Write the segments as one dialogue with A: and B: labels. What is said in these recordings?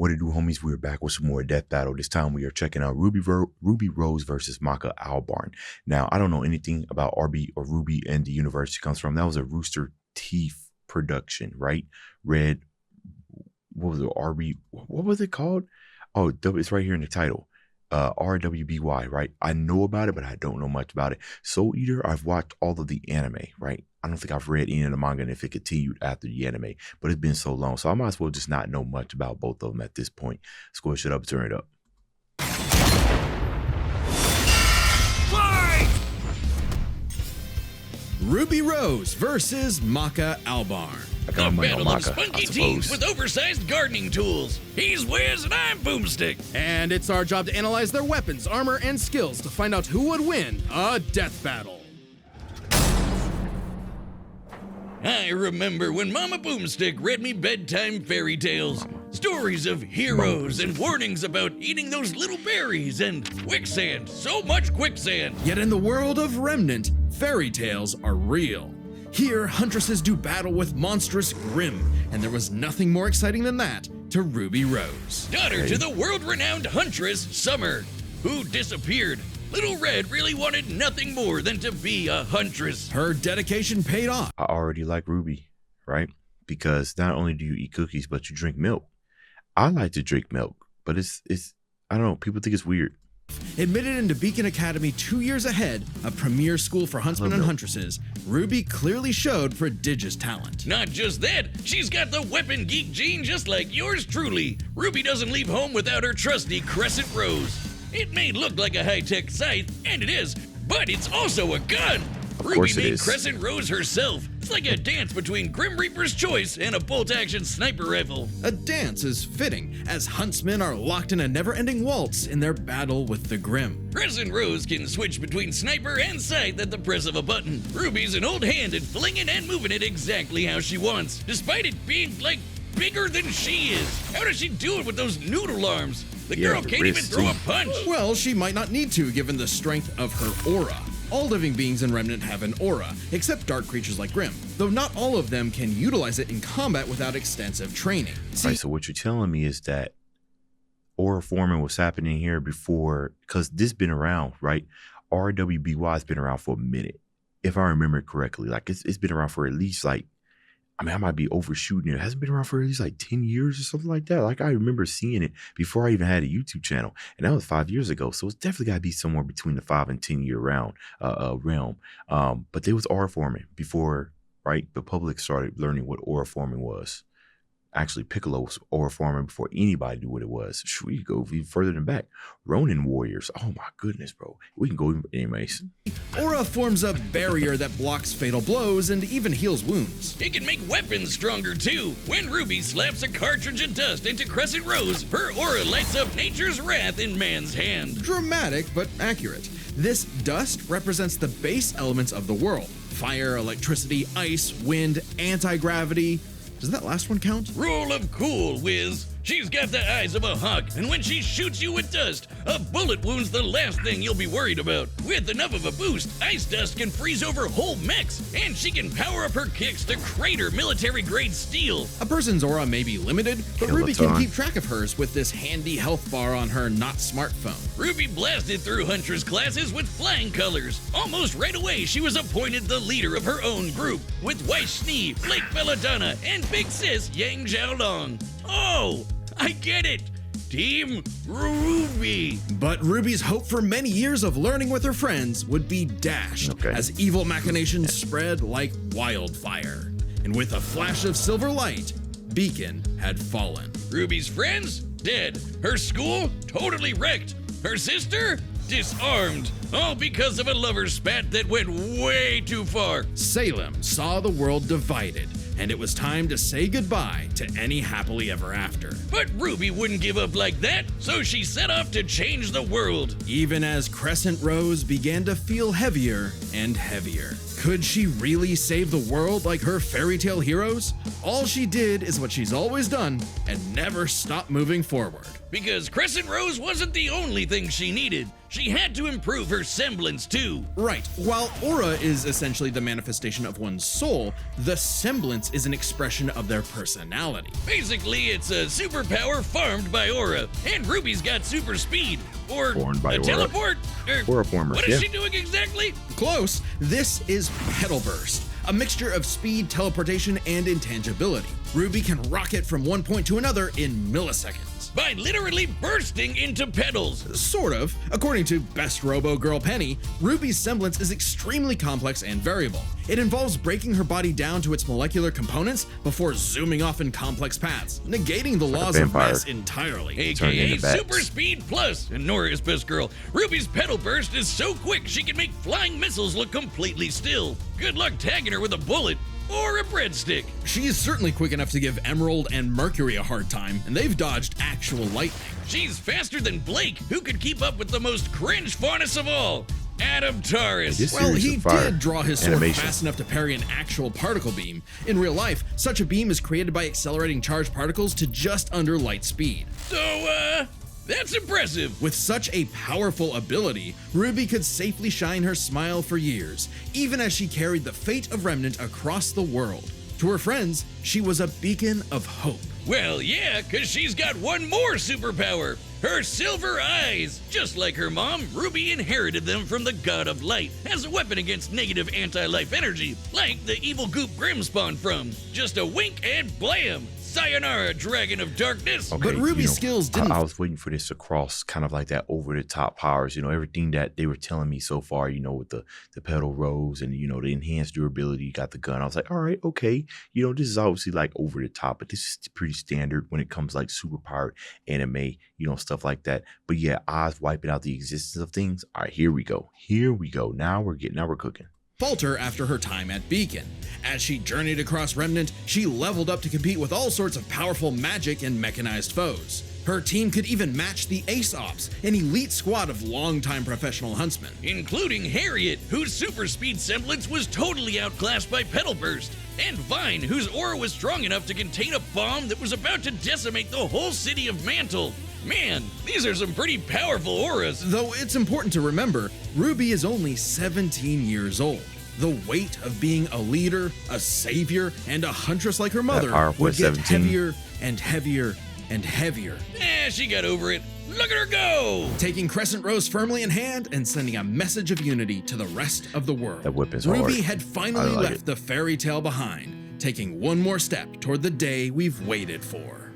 A: What it do, homies? We're back with some more Death Battle. This time we are checking out Ruby Rose versus Maka Albarn. Now, I don't know anything about RB or Ruby and the universe she comes from. That was a Rooster Teeth production, right? What was it? RB, what was it called? Oh, it's right here in the title. RWBY, right? I know about it, but I don't know much about it. Soul Eater, I've watched all of the anime, right? I don't think I've read any of the manga and if it continued after the anime, but it's been so long. So I might as well just not know much about both of them at this point. Score shit up, turn it up.
B: Fight! Ruby Rose versus Maka Albarn.
A: I got my money on Maka,
C: spunky teams with oversized gardening tools. He's Wiz and I'm Boomstick.
B: And it's our job to analyze their weapons, armor, and skills to find out who would win a death battle.
C: I remember when Mama Boomstick read me bedtime fairy tales. Stories of heroes and warnings about eating those little berries and quicksand. So much quicksand.
B: Yet in the world of Remnant, fairy tales are real. Here, huntresses do battle with monstrous Grimm, and there was nothing more exciting than that to Ruby Rose.
C: Daughter to the world-renowned huntress, Summer, who disappeared. Little Red really wanted nothing more than to be a huntress.
B: Her dedication paid off.
A: I already like Ruby, right? Because not only do you eat cookies, but you drink milk. I like to drink milk, but it's I don't know, people think it's weird.
B: Admitted into Beacon Academy 2 years ahead, a premier school for huntsmen and huntresses, Ruby clearly showed prodigious talent.
C: Not just that, she's got the weapon geek gene just like yours truly. Ruby doesn't leave home without her trusty Crescent Rose. It may look like a high-tech scythe, and it is, but it's also a gun. Ruby made Crescent Rose herself. It's like a dance between Grim Reaper's Choice and a bolt-action sniper rifle.
B: A dance is fitting, as huntsmen are locked in a never-ending waltz in their battle with the Grim.
C: Crescent Rose can switch between sniper and scythe at the press of a button. Ruby's an old hand at flinging and moving it exactly how she wants, despite it being, like, bigger than she is. How does she do it with those noodle arms? The girl can't even throw a punch.
B: Well, she might not need to, given the strength of her aura. All living beings in Remnant have an aura, except dark creatures like Grimm, though not all of them can utilize it in combat without extensive training.
A: Right, so what you're telling me is that aura forming was happening here before, because this been around, right? RWBY has been around for a minute, if I remember it correctly. Like, it's been around for at least, like, I mean, I might be overshooting it. It hasn't been around for at least like 10 years or something like that. Like, I remember seeing it before I even had a YouTube channel, and that was 5 years ago. So it's definitely got to be somewhere between the 5 and 10 year realm. But there was aura forming before, right? The public started learning what aura forming was. Actually, Piccolo's aura forming before anybody knew what it was. Should we go even further than back? Ronin warriors. Oh my goodness, bro. We can go even anyways.
B: Aura forms a barrier that blocks fatal blows and even heals wounds.
C: It can make weapons stronger too. When Ruby slaps a cartridge of dust into Crescent Rose, her aura lights up nature's wrath in man's hand.
B: Dramatic, but accurate. This dust represents the base elements of the world. Fire, electricity, ice, wind, anti-gravity. Does that last one count?
C: Rule of cool, Wiz. She's got the eyes of a hawk, and when she shoots you with dust, a bullet wound's the last thing you'll be worried about. With enough of a boost, ice dust can freeze over whole mechs, and she can power up her kicks to crater military-grade steel.
B: A person's aura may be limited, but Ruby can keep track of hers with this handy health bar on her not smartphone.
C: Ruby blasted through Huntress classes with flying colors. Almost right away, she was appointed the leader of her own group, with Weiss Schnee, Flake Belladonna, and Big Sis Yang Xiaolong. Oh, I get it. Team Ruby.
B: But Ruby's hope for many years of learning with her friends would be dashed as evil machinations spread like wildfire. And with a flash of silver light, Beacon had fallen.
C: Ruby's friends? Dead. Her school? Totally wrecked. Her sister? Disarmed. All because of a lover's spat that went way too far.
B: Salem saw the world divided, and it was time to say goodbye to any happily ever after.
C: But Ruby wouldn't give up like that, so she set off to change the world.
B: Even as Crescent Rose began to feel heavier and heavier. Could she really save the world like her fairy tale heroes? All she did is what she's always done and never stopped moving forward.
C: Because Crescent Rose wasn't the only thing she needed. she had to improve her semblance too.
B: Right. While aura is essentially the manifestation of one's soul, the semblance is an expression of their personality.
C: Basically, it's a superpower farmed by aura, and Ruby's got super speed. Or
A: Formed by
C: a
A: aura.
C: teleport?
A: Aura former,
C: What is
A: yeah.
C: she doing exactly?
B: Close. This is Petal Burst, a mixture of speed, teleportation, and intangibility. Ruby can rocket from one point to another in milliseconds.
C: By literally bursting into petals.
B: Sort of. According to Best Robo Girl Penny, Ruby's semblance is extremely complex and variable. It involves breaking her body down to its molecular components before zooming off in complex paths, negating the laws of
A: vampire.
B: mass entirely.
A: Turn
C: AKA
A: into bats.
C: Super Speed Plus. And Nora is best girl. Ruby's petal burst is so quick she can make flying missiles look completely still. Good luck tagging her with a bullet or a breadstick.
B: She's certainly quick enough to give Emerald and Mercury a hard time, and they've dodged actual lightning.
C: She's faster than Blake, who could keep up with the most cringe faunus of all, Adam Taurus.
A: This
B: Well,
A: series
B: he
A: of fire
B: did draw his sword
A: animation.
B: fast enough to parry an actual particle beam. In real life, such a beam is created by accelerating charged particles to just under light speed.
C: So, that's impressive.
B: With such a powerful ability, Ruby could safely shine her smile for years, even as she carried the fate of Remnant across the world. To her friends, she was a beacon of hope.
C: Well, yeah, because she's got one more superpower. Her silver eyes. Just like her mom, Ruby inherited them from the God of Light as a weapon against negative anti-life energy, like the evil goop Grim spawned from. Just a wink and blam! Sayonara, Dragon of Darkness.
A: Okay,
B: But Ruby's skills didn't-
A: I was waiting for this to cross kind of like that over the top powers. Everything that they were telling me so far. With the pedal rows and the enhanced durability. You got the gun. I was like, all right, okay. This is obviously like over the top, but this is pretty standard when it comes like super powered anime. Stuff like that. But yeah, Oz wiping out the existence of things. All right, here we go. Now we're cooking.
B: falter after her time at Beacon. As she journeyed across Remnant, she leveled up to compete with all sorts of powerful magic and mechanized foes. Her team could even match the Ace Ops, an elite squad of longtime professional huntsmen.
C: Including Harriet, whose super speed semblance was totally outclassed by Petal Burst, and Vine, whose aura was strong enough to contain a bomb that was about to decimate the whole city of Mantle. Man, these are some pretty powerful auras.
B: Though it's important to remember, Ruby is only 17 years old. The weight of being a leader, a savior, and a huntress like her mother
A: powerful
B: would get
A: 17.
B: heavier and heavier and heavier.
C: She got over it. Look at her go!
B: Taking Crescent Rose firmly in hand and sending a message of unity to the rest of the world.
A: That weapon's
B: Ruby
A: hard.
B: had finally
A: I like
B: left
A: it.
B: the fairy tale behind, taking one more step toward the day we've waited for.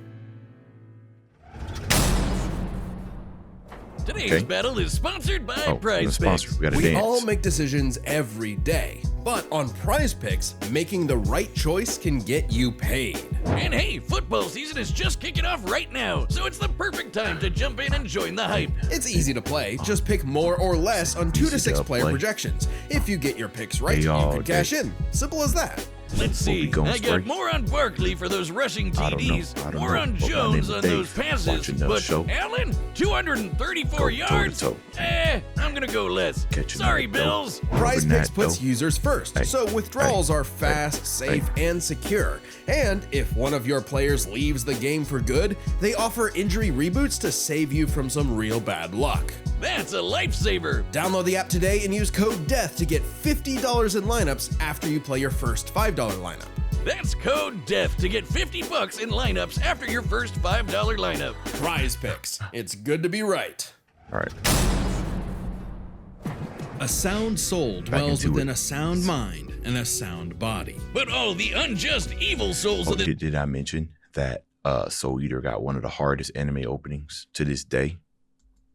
C: Today's battle is sponsored by
A: Oh,
C: Prize
A: sponsor.
C: Picks.
A: We got to
D: We
A: dance.
D: all make decisions every day, but on Prize Picks, making the right choice can get you paid.
C: And hey, football season is just kicking off right now, so it's the perfect time to jump in and join the hype.
D: It's easy to play. Just pick more or less on 2 to 6
A: to
D: player
A: play.
D: projections. If you get your picks right,
A: Hey,
D: you
A: y'all,
D: can cash in. Simple as that.
C: Let's
A: We'll be
C: see.
A: going
C: I got
A: straight.
C: more on Barkley for those rushing
A: I don't know.
C: TDs,
A: I don't
C: more
A: know.
C: on
A: Hope my
C: Jones
A: name
C: on
A: is
C: those
A: Dave.
C: passes,
A: Watching the
C: but
A: show.
C: Allen, 234
A: Go
C: yards.
A: toe-to-toe.
C: I'm gonna go less.
A: Catching
C: Sorry,
A: that,
C: Bills.
D: Prize
A: Rubbing
D: Picks
A: that,
D: puts
A: though.
D: users first,
A: Hey,
D: so withdrawals
A: hey,
D: are fast, safe,
A: hey.
D: and secure. And if one of your players leaves the game for good, they offer injury reboots to save you from some real bad luck.
C: That's a lifesaver.
D: Download the app today and use code DEATH to get $50 in lineups after you play your first $5 lineup.
C: That's code DEATH to get $50 in lineups after your first $5 lineup.
D: Prize Picks. It's good to be right.
A: All right.
B: A sound soul dwells
A: into
B: within
A: it.
B: a sound mind and a sound body.
C: But all the unjust evil souls
A: Oh,
C: of the
A: did I mention that Soul Eater got one of the hardest anime openings to this day?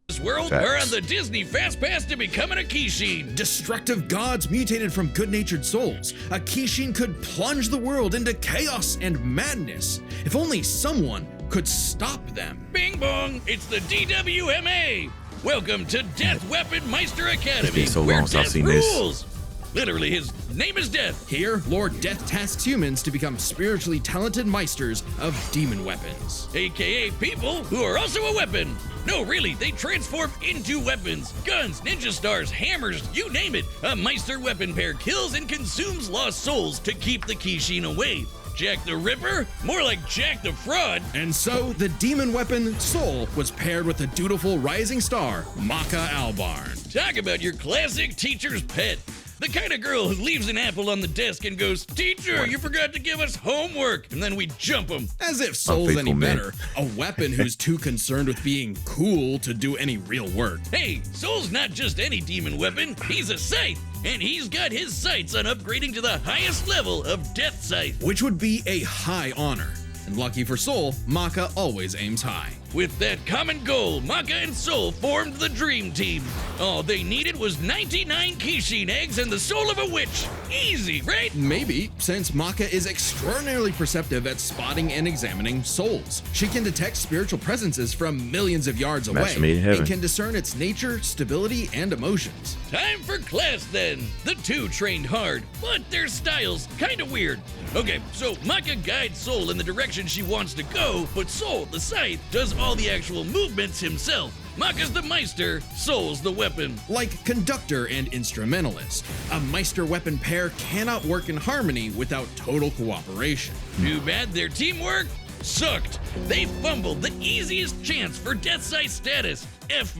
C: this world
A: Facts.
C: are on the Disney Fast Pass to becoming a Kishin.
B: Destructive gods mutated from good-natured souls. A Kishin could plunge the world into chaos and madness. If only someone could stop them.
C: Bing bong, it's the DWMA. Welcome to Death Weapon Meister Academy,
A: It's been so
C: where
A: long since I've
C: death
A: seen this.
C: rules. Literally, his name is Death.
B: Here, Lord Death tasks humans to become spiritually talented meisters of demon weapons.
C: AKA people who are also a weapon. No, really, they transform into weapons. Guns, ninja stars, hammers, you name it. A Meister weapon pair kills and consumes lost souls to keep the Kishin away. Jack the Ripper? More like Jack the Fraud.
B: And so, the demon weapon, Soul, was paired with the dutiful rising star, Maka Albarn.
C: Talk about your classic teacher's pet. The kind of girl who leaves an apple on the desk and goes, "Teacher, you forgot to give us homework," and then we jump them.
B: As if Soul's any better, a weapon who's too concerned with being cool to do any real work.
C: Hey, Soul's not just any demon weapon, he's a scythe, and he's got his sights on upgrading to the highest level of Death Scythe.
B: Which would be a high honor. And lucky for Soul, Maka always aims high.
C: With that common goal, Maka and Soul formed the Dream Team. All they needed was 99 Kishin eggs and the soul of a witch. Easy, right?
B: Maybe, since Maka is extraordinarily perceptive at spotting and examining souls. She can detect spiritual presences from millions of yards away and can discern its nature, stability, and emotions.
C: Time for class then. The two trained hard, but their styles kinda weird. Okay, so Maka guides Soul in the direction she wants to go, but Soul, the scythe, does all the actual movements himself. Maka's the Meister, Soul's the weapon.
B: Like conductor and instrumentalist, a Meister weapon pair cannot work in harmony without total cooperation.
C: Too bad their teamwork sucked. They fumbled the easiest chance for Death Scythe status, F-.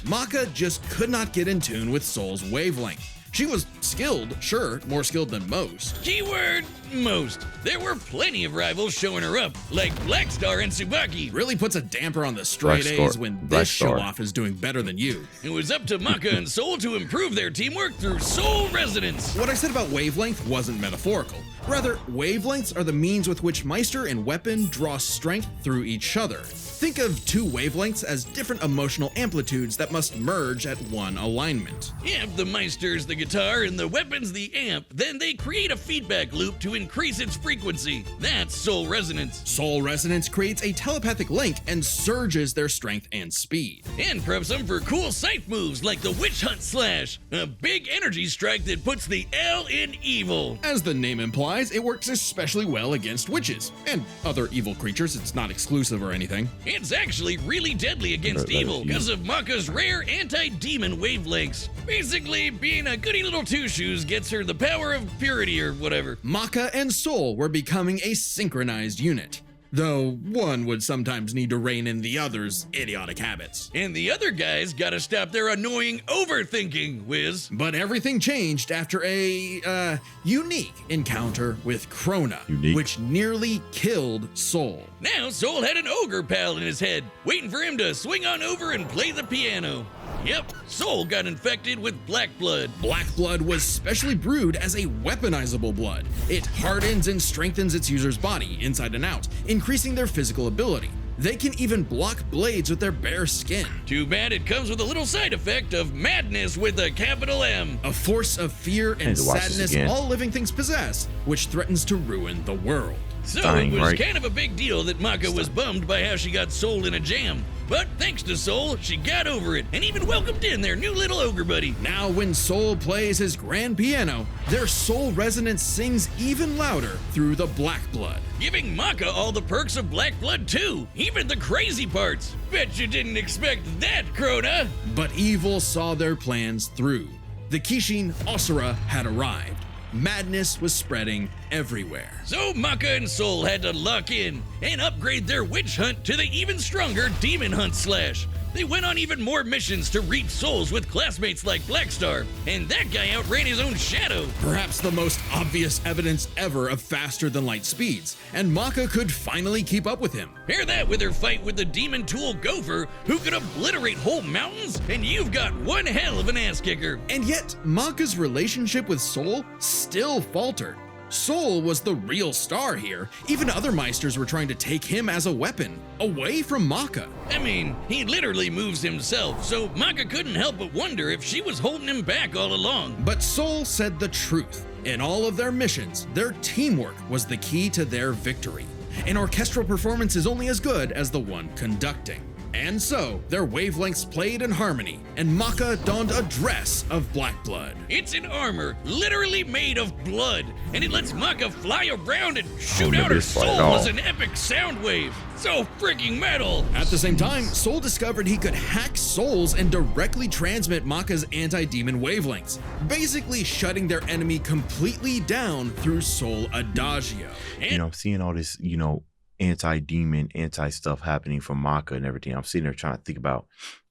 B: Maka just could not get in tune with Soul's wavelength. She was skilled, sure, more skilled than most.
C: Keyword, most. There were plenty of rivals showing her up, like Black Star and Tsubaki.
B: Really puts a damper on the straight A's when this show-off is doing better than you.
C: It was up to Maka and Soul to improve their teamwork through Soul Resonance.
B: What I said about wavelength wasn't metaphorical. Rather, wavelengths are the means with which Meister and weapon draw strength through each other. Think of two wavelengths as different emotional amplitudes that must merge at one alignment.
C: If the Meister's the guitar and the weapon's the amp, then they create a feedback loop to increase its frequency. That's Soul Resonance.
B: Soul Resonance creates a telepathic link and surges their strength and speed.
C: And preps them for cool scythe moves like the Witch Hunt Slash, a big energy strike that puts the L in evil.
B: As the name implies, it works especially well against witches and other evil creatures. It's not exclusive or anything.
C: It's actually really deadly against evil because of Maka's rare anti-demon wavelengths. Basically, being a goody little two-shoes gets her the power of purity or whatever.
B: Maka and Soul were becoming a synchronized unit, though one would sometimes need to rein in the other's idiotic habits.
C: And the other guys gotta stop their annoying overthinking, Wiz.
B: But everything changed after a, unique encounter with Krona, which nearly killed Soul.
C: Now Soul had an ogre pal in his head, waiting for him to swing on over and play the piano. Yep, Soul got infected with black blood.
B: Black blood was specially brewed as a weaponizable blood. It hardens and strengthens its user's body, inside and out, increasing their physical ability. They can even block blades with their bare skin.
C: Too bad it comes with a little side effect of madness with a capital M.
B: A force of fear and sadness all living things possess, which threatens to ruin the world.
C: So it was kind of a big deal that Maka was bummed by how she got Soul in a jam. But thanks to Soul, she got over it and even welcomed in their new little ogre buddy.
B: Now when Soul plays his grand piano, their Soul Resonance sings even louder through the black blood.
C: Giving Maka all the perks of black blood too, even the crazy parts. Bet you didn't expect that, Krona.
B: But evil saw their plans through. The Kishin Asura had arrived. Madness was spreading everywhere.
C: So Maka and Soul had to lock in and upgrade their witch hunt to the even stronger demon hunt slash. They went on even more missions to reap souls with classmates like Blackstar, and that guy outran his own shadow.
B: Perhaps the most obvious evidence ever of faster than light speeds, and Maka could finally keep up with him.
C: Pair that with her fight with the demon tool Gopher, who could obliterate whole mountains, and you've got one hell of an ass kicker.
B: And yet, Maka's relationship with Soul still faltered. Soul was the real star here. Even other Meisters were trying to take him as a weapon, away from Maka.
C: I mean, he literally moves himself, so Maka couldn't help but wonder if she was holding him back all along.
B: But Soul said the truth. In all of their missions, their teamwork was the key to their victory. An orchestral performance is only as good as the one conducting. And so, their wavelengths played in harmony, and Maka donned a dress of black blood.
C: It's an armor literally made of blood, and it lets Maka fly around and shoot out her soul as an epic sound wave. So freaking metal!
B: At the same time, Soul discovered he could hack souls and directly transmit Maka's anti-demon wavelengths, basically shutting their enemy completely down through Soul Adagio.
A: You know, I'm seeing all this, you know, anti-demon, anti-stuff happening from Maka and everything. I'm sitting there trying to think about,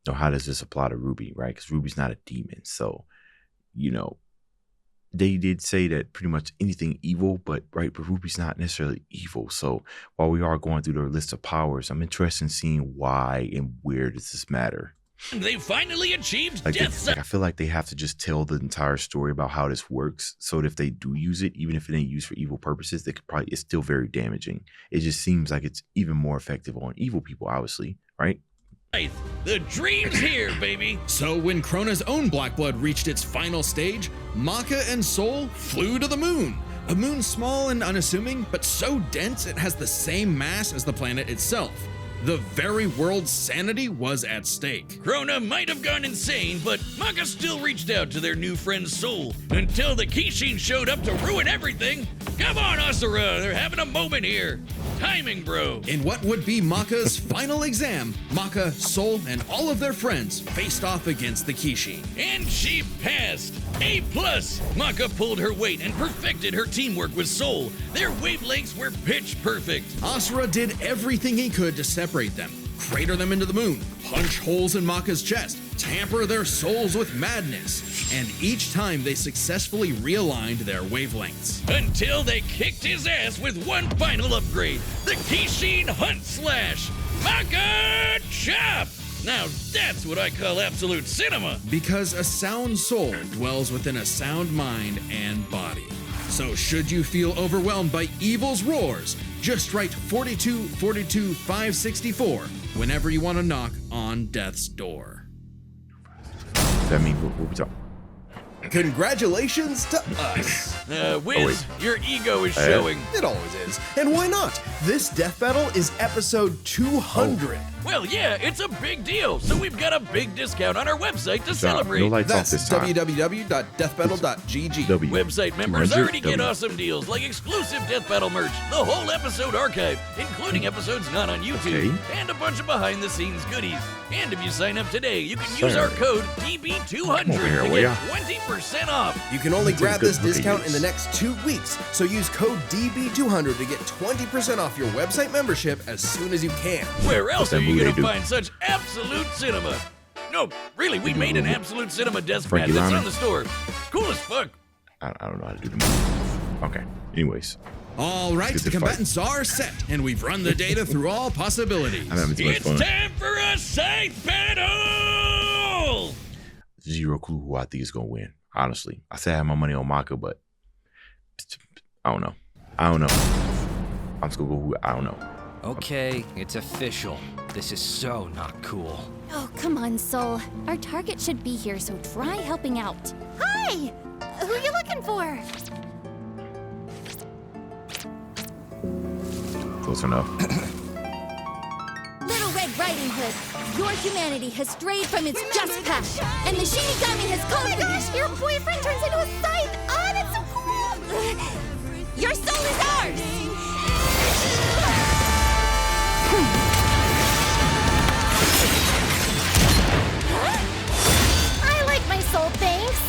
A: you know, how does this apply to RWBY, right? Because RWBY's not a demon. So, you know, they did say that pretty much anything evil, but RWBY's not necessarily evil. So while we are going through their list of powers, I'm interested in seeing why and where does this matter.
C: They finally achieved
A: Like,
C: death.
A: I feel like they have to just tell the entire story about how this works, so that if they do use it, even if it ain't used for evil purposes, they could probably, it's still very damaging. It just seems like it's even more effective on evil people, obviously, right?
C: The dream's here, baby.
B: So when Krona's own black blood reached its final stage, Maka and Soul flew to the moon. A moon small and unassuming, but so dense it has the same mass as the planet itself. The very world's sanity was at stake.
C: Krona might have gone insane, but Maka still reached out to their new friend Soul until the Kishin showed up to ruin everything. Come on, Asura, they're having a moment here. Timing, bro.
B: In what would be Maka's final exam, Maka, Soul, and all of their friends faced off against the Kishin.
C: And she passed. A+. Maka pulled her weight and perfected her teamwork with Soul. Their wavelengths were pitch perfect.
B: Asura did everything he could to separate them, crater them into the moon, punch holes in Maka's chest, tamper their souls with madness, and each time they successfully realigned their wavelengths.
C: Until they kicked his ass with one final upgrade, the Kishin Hunt Slash. Maka Chop! Now that's what I call absolute cinema.
B: Because a sound soul dwells within a sound mind and body. So should you feel overwhelmed by evil's roars, just write 4242564 whenever you want to knock on death's door.
A: Does that mean what we talking?
D: Congratulations to us.
C: Wiz, your ego is showing.
D: It always is. And why not? This death battle is episode 200.
C: Well, yeah, it's a big deal, so we've got a big discount on our website to celebrate.
A: No lights off
D: That's
A: this time.
D: www.deathbattle.gg.
C: Website members
A: 200
C: already get awesome deals like exclusive Death Battle merch, the whole episode archive, including episodes not on YouTube, and a bunch of behind-the-scenes goodies. And if you sign up today, you can use our code DB200 to get 20% off.
D: You can only grab this
A: good
D: discount
A: use.
D: in the next 2 weeks, so use code DB200 to get 20% off your website membership as soon as you can.
C: Where else
A: that
C: are you
A: movie
C: going
A: they
C: to
A: do?
C: find such absolute cinema? No, really, we made an absolute cinema desk
A: Frankie
C: pad that's
A: Lana.
C: on the store. Cool as fuck.
A: I don't know how to do the move. Okay. Anyways,
B: All right,
A: Let's
B: the
A: get to fight.
B: combatants are set, and we've run the data through all possibilities.
A: I'm having too much
C: It's
A: fun.
C: time for a scythe battle!
A: Zero clue who I think is gonna win. Honestly, I said I have my money on Maka, but I don't know. I'm just gonna go. I don't know.
E: Okay, it's official. This is so not cool.
F: Oh, come on, Soul. Our target should be here, so try helping out. Hi! Who are you looking for?
A: Close enough.
F: Little Red Riding Hood, your humanity has strayed from its just path, and the Shinigami has called for you. Your boyfriend turns into a scythe! Oh, that's so cool! Your soul is ours! I like my soul, thanks!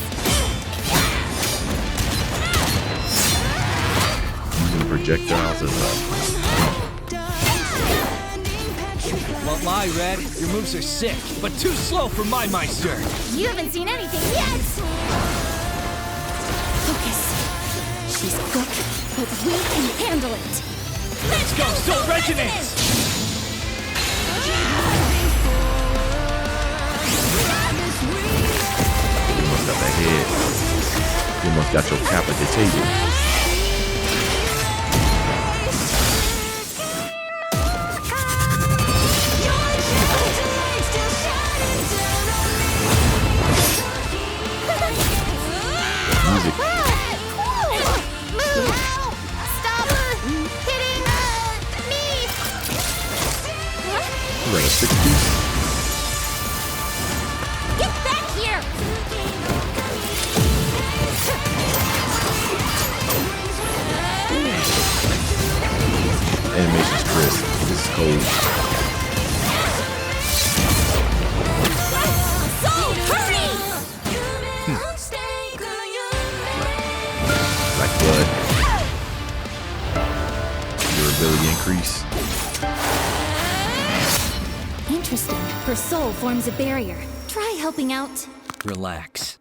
A: Using projectiles as
E: Won't lie, Red. Your moves are sick, but too slow for my Meister.
F: You haven't seen anything yet! Focus. She's quick, but we can handle it.
E: Let's go, Soul Resonance!
A: you must got that head. You must got your cap at the table. Music.
F: Move! Stop hitting me!
A: We got a 6-piece.
F: Get back here!
A: Animation's crisp. This is cold.
F: Soul, hurry!
A: Black blood. Durability increase.
F: Interesting. Her soul forms a barrier. Try helping out.
E: Relax.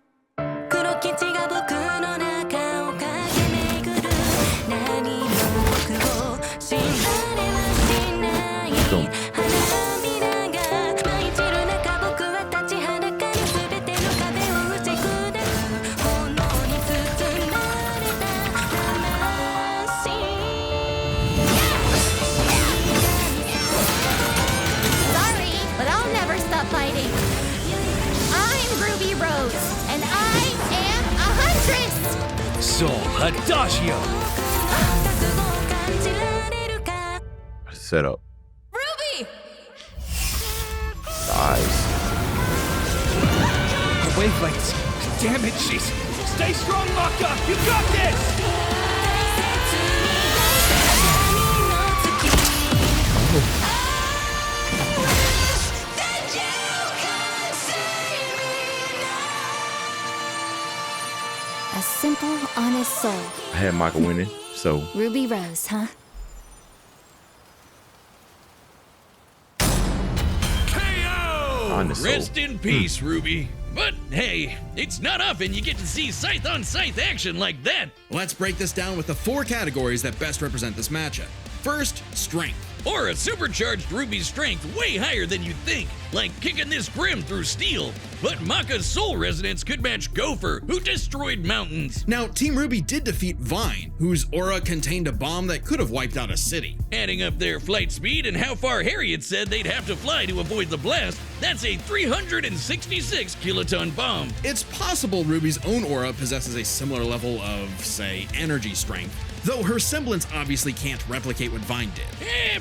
A: Don't.
F: Sorry, but I'll never stop fighting. I'm Ruby Rose, and I am a huntress!
E: Soul Adagio.
A: Set up.
F: Ruby!
A: Eyes.
E: The wavelengths. Damn it, she's. Stay strong, Maka. You got this.
F: A simple, honest soul.
A: I had Maka winning, so
F: Ruby Rose, huh?
A: on the soul.
C: Rest in peace, Ruby. But hey, it's not often you get to see scythe-on-scythe action like that.
B: Let's break this down with the 4 categories that best represent this matchup. First, strength.
C: Or a supercharged Ruby's strength way higher than you'd think, like kicking this Grim through steel. But Maka's soul resonance could match Gopher, who destroyed mountains.
B: Now, Team Ruby did defeat Vine, whose aura contained a bomb that could have wiped out a city.
C: Adding up their flight speed and how far Harriet said they'd have to fly to avoid the blast, that's a 366 kiloton bomb.
B: It's possible Ruby's own aura possesses a similar level of, say, energy strength, though her semblance obviously can't replicate what Vine did.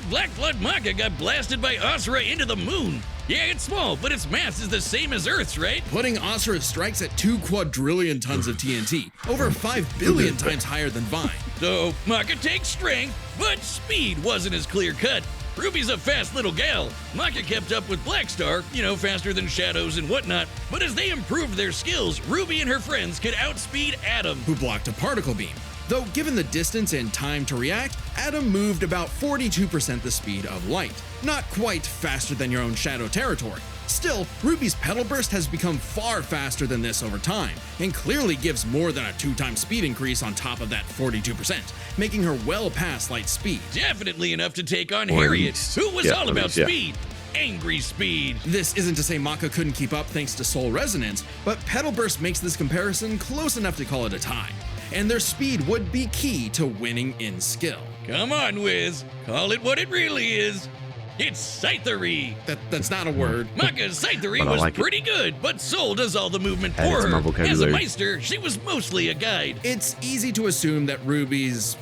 C: Black Blood Maka got blasted by Asura into the moon. Yeah, it's small, but its mass is the same as Earth's, right?
B: Putting Asura's strikes at 2 quadrillion tons of TNT, over 5 billion times higher than Vine.
C: So, Maka takes strength, but speed wasn't as clear cut. Ruby's a fast little gal. Maka kept up with Blackstar, faster than Shadows and whatnot, but as they improved their skills, Ruby and her friends could outspeed Atom.
B: Who blocked a particle beam. Though given the distance and time to react, Atom moved about 42% the speed of light. Not quite faster than your own Shadow territory. Still, Ruby's Petal Burst has become far faster than this over time, and clearly gives more than a 2-time speed increase on top of that 42%, making her well past light speed.
C: Definitely enough to take on
A: Or at
C: Harriet,
A: least.
C: who was
A: Yeah,
C: all
A: at
C: about
A: least, yeah.
C: speed. Angry speed.
B: This isn't to say Maka couldn't keep up thanks to Soul Resonance, but Petal Burst makes this comparison close enough to call it a tie. And their speed would be key to winning in skill.
C: Come on, Wiz. Call it what it really is. It's Scythery.
B: That's not a word.
C: Maka's Scythery
A: But I
C: was
A: like it.
C: pretty good, but Soul does all the movement
A: Add it
C: for
A: to my
C: her. As a
A: vocabulary.
C: Meister, she was mostly a guide.
B: It's easy to assume that Ruby's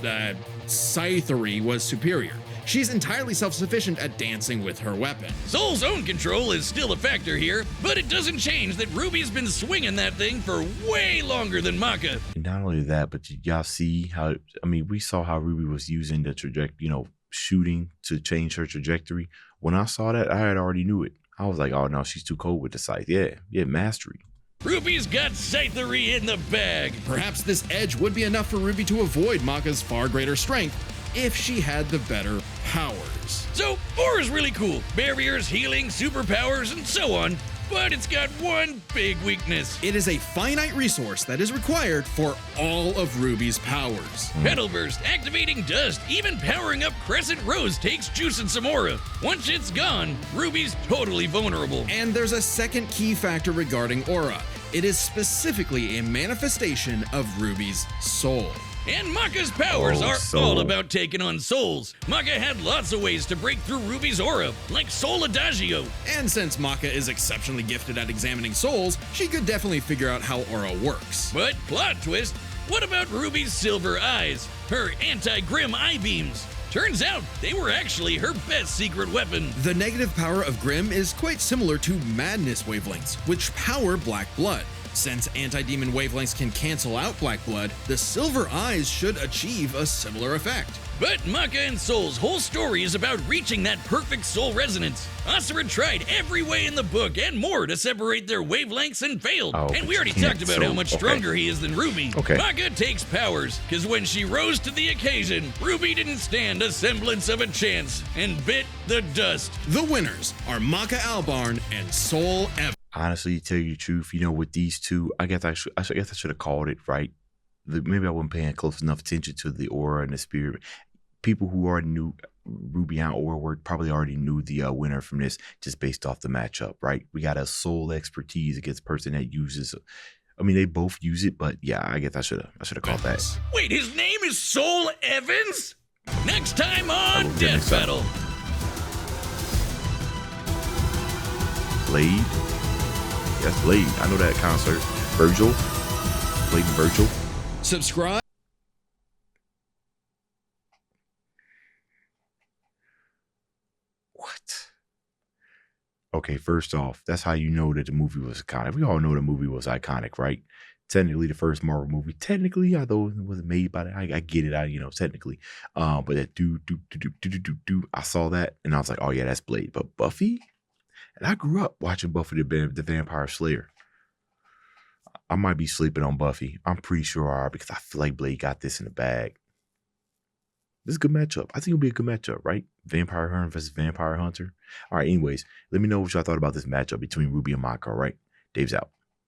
B: Scythery was superior. She's entirely self-sufficient at dancing with her weapon.
C: Soul's own control is still a factor here, but it doesn't change that Ruby's been swinging that thing for way longer than Maka.
A: And not only that, but y'all see how, we saw how Ruby was using the trajectory, shooting to change her trajectory. When I saw that, I had already knew it. I was like, oh no, she's too cold with the scythe. Yeah, mastery.
C: Ruby's got Scythery in the bag.
B: Perhaps this edge would be enough for Ruby to avoid Maka's far greater strength if she had the better powers.
C: So, Aura's really cool. Barriers, healing, superpowers, and so on. But it's got one big weakness.
B: It is a finite resource that is required for all of Ruby's powers.
C: Petal Burst, activating dust, even powering up Crescent Rose takes juice and some aura. Once it's gone, Ruby's totally vulnerable.
B: And there's a second key factor regarding aura. It is specifically a manifestation of Ruby's soul.
C: And Maka's powers
A: Oh,
C: are
A: soul.
C: all about taking on souls. Maka had lots of ways to break through Ruby's aura, like Soul Adagio.
B: And since Maka is exceptionally gifted at examining souls, she could definitely figure out how aura works.
C: But plot twist, what about Ruby's silver eyes? Her anti-grim eye beams? Turns out they were actually her best secret weapon.
B: The negative power of Grim is quite similar to Madness wavelengths, which power Black Blood. Since anti-demon wavelengths can cancel out Black Blood, the Silver Eyes should achieve a similar effect.
C: But Maka and Soul's whole story is about reaching that perfect soul resonance. Asura tried every way in the book and more to separate their wavelengths and failed.
A: Oh,
C: and we already
A: can't,
C: talked about how much stronger he is than RWBY.
A: Okay.
C: Maka takes powers, because when she rose to the occasion, RWBY didn't stand a semblance of a chance and bit the dust.
B: The winners are Maka Albarn and Soul Evans.
A: Honestly, to tell you the truth, you know, with these two, I guess I should have called it right. Maybe I wasn't paying close enough attention to the aura and the spirit. People who already knew RWBY and aura work probably already knew the winner from this just based off the matchup, right? We got a soul expertise against a person that uses. I mean, they both use it, but yeah, I guess I should have called that.
C: Wait, his name is Soul Evans? Next time on
A: Okay,
C: Death
A: next time.
C: Battle.
A: Blade. That's Blade. I know that concert. Virgil. Blade and Virgil.
B: Subscribe.
A: What? Okay, first off, that's how you know that the movie was iconic. We all know the movie was iconic, right? Technically, the first Marvel movie. Technically, although it wasn't made by that, I get it. Technically, but that I saw that and I was like, oh yeah, that's Blade. But Buffy, and I grew up watching Buffy the Vampire Slayer. I might be sleeping on Buffy. I'm pretty sure I are because I feel like Blade got this in the bag. This is a good matchup. I think it'll be a good matchup, right? Vampire Hunter versus Vampire Hunter. All right, anyways, let me know what y'all thought about this matchup between RWBY and Maka, all right? Dave's out.